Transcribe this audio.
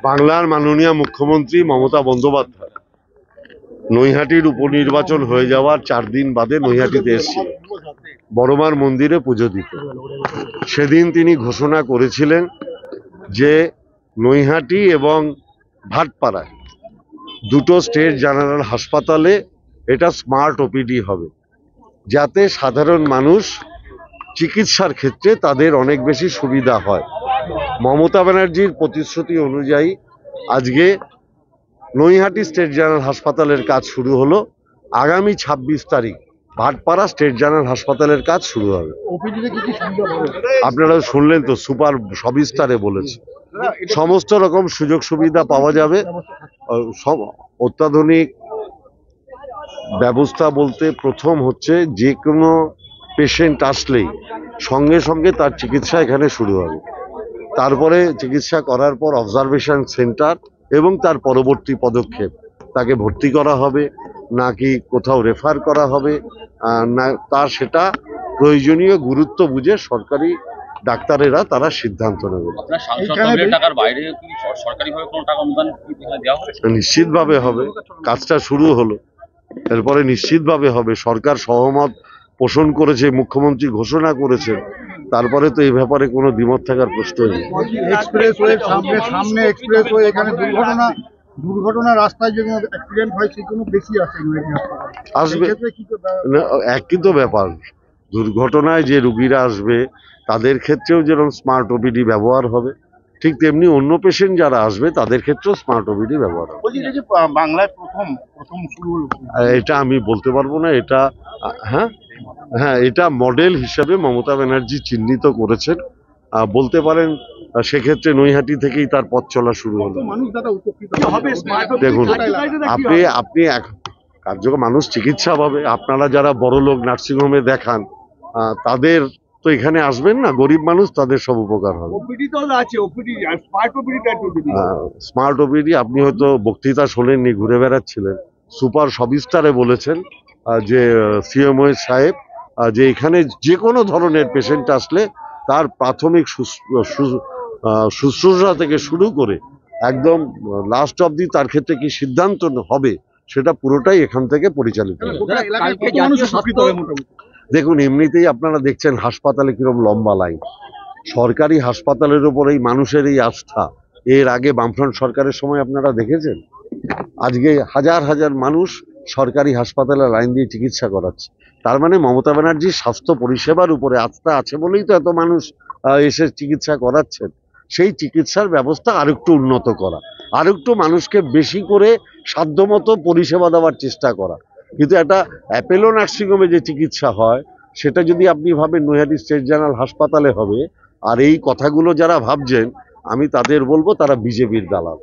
বাংলার মাননীয় মুখ্যমন্ত্রী মমতা বন্দ্যোপাধ্যায় নৈহাটির উপনির্বাচন হয়ে যাওয়ার 4 দিন বাদে নৈহাটিতে এসেছিলেন বড়মার মন্দিরে পুজো দিতে। সেদিন তিনি ঘোষণা করেছিলেন যে নৈহাটি এবং ভাটপাড়ায় দুটো স্টেট জেনারেল হাসপাতালে এটা স্মার্ট ওপিডি হবে, যাতে সাধারণ মানুষ চিকিৎসার ক্ষেত্রে তাদের অনেক বেশি সুবিধা হয়। মমতা ব্যানার্জির প্রতিশ্রুতি অনুযায়ী আজকে নৈহাটি স্টেট জেনারেল হাসপাতালের কাজ শুরু হলো। আগামী 26 তারিখ ভাটপাড়া স্টেট জেনারেল হাসপাতালের কাজ শুরু হবে। আপনারা শুনলেন তো, সুপার সবিস্তারে বলেছে সমস্ত রকম সুযোগ সুবিধা পাওয়া যাবে। সব অত্যাধুনিক ব্যবস্থা বলতে প্রথম হচ্ছে যে কোনো পেশেন্ট আসলেই সঙ্গে সঙ্গে তার চিকিৎসা এখানে শুরু হবে। তারপরে চিকিৎসা করার পর অবজারভেশন সেন্টার এবং তার পরবর্তী পদক্ষেপ, তাকে ভর্তি করা হবে নাকি কোথাও রেফার করা হবে না, তার সেটা প্রয়োজনীয় গুরুত্ব বুঝে সরকারি ডাক্তারেরা তারা সিদ্ধান্ত নেবে। নিশ্চিতভাবে হবে, কাজটা শুরু হলো, এরপরে নিশ্চিতভাবে হবে। সরকার সহমত পোষণ করেছে, মুখ্যমন্ত্রী ঘোষণা করেছেন, তারপরে তো এই ব্যাপারে কোনো দ্বিমত থাকার প্রশ্ন নেই। দুর্ঘটনা রাস্তায় যে অ্যাক্সিডেন্ট হয় সেগুলো বেশি আসবে। একই তো ব্যাপার, দুর্ঘটনায় যে রুগীরা আসবে তাদের ক্ষেত্রেও যেরকম স্মার্ট ওপিডি ব্যবহার হবে, ঠিক তেমনি অন্য পেশেন্ট যারা আসবে তাদের ক্ষেত্রেও স্মার্ট ওপিডি ব্যবহার হবে। বাংলায় প্রথম শুরু হলো, এটা আমি বলতে পারবো না। এটা হ্যাঁ এটা মডেল হিসাবে মমতা ব্যানার্জি চিহ্নিত করেছেন, বলতে পারেন। সেক্ষেত্রে নৈহাটি থেকেই তার পথ চলা শুরু হলো। দেখুন, আপনি কার্যকর মানুষ চিকিৎসা পাবে। আপনারা যারা বড় লোক নার্সিংহোমে দেখান তাদের তো এখানে আসবেন না, গরিব মানুষ, তাদের সব উপকার হবে। স্মার্ট ওপিডি আপনি হয়তো বক্তৃতা শোনেননি, ঘুরে বেড়াচ্ছিলেন। সুপার সবিস্তারে বলেছেন যে সিএমও সাহেব যে এখানে যে কোনো ধরনের পেশেন্ট আসলে তার প্রাথমিক শুশ্রূষা থেকে শুরু করে একদম লাস্ট অবধি তার ক্ষেত্রে কি সিদ্ধান্ত হবে সেটা পুরোটাই এখান থেকে পরিচালিত হবে। দেখুন, এমনিতেই আপনারা দেখছেন হাসপাতালে কিরকম লম্বা লাইন। সরকারি হাসপাতালের উপর এই মানুষের এই আস্থা এর আগে বামফ্রন্ট সরকারের সময় আপনারা দেখেছেন? আজকে হাজার হাজার মানুষ সরকারি হাসপাতালে লাইন দিয়ে চিকিৎসা করাচ্ছে। তার মানে মমতা ব্যানার্জির স্বাস্থ্য পরিষেবার উপরে আস্থা আছে বলেই তো এত মানুষ এসে চিকিৎসা করাচ্ছেন। সেই চিকিৎসার ব্যবস্থা আরেকটু উন্নত করা, আরেকটু মানুষকে বেশি করে সাধ্যমতো পরিষেবা দেওয়ার চেষ্টা করা। কিন্তু একটা অ্যাপেলো নার্সিংহোমে যে চিকিৎসা হয় সেটা যদি আপনি ভাবেন নৈহাটি স্টেট জেনারেল হাসপাতালে হবে, আর এই কথাগুলো যারা ভাবছেন আমি তাদের বলবো তারা বিজেপির দালাল।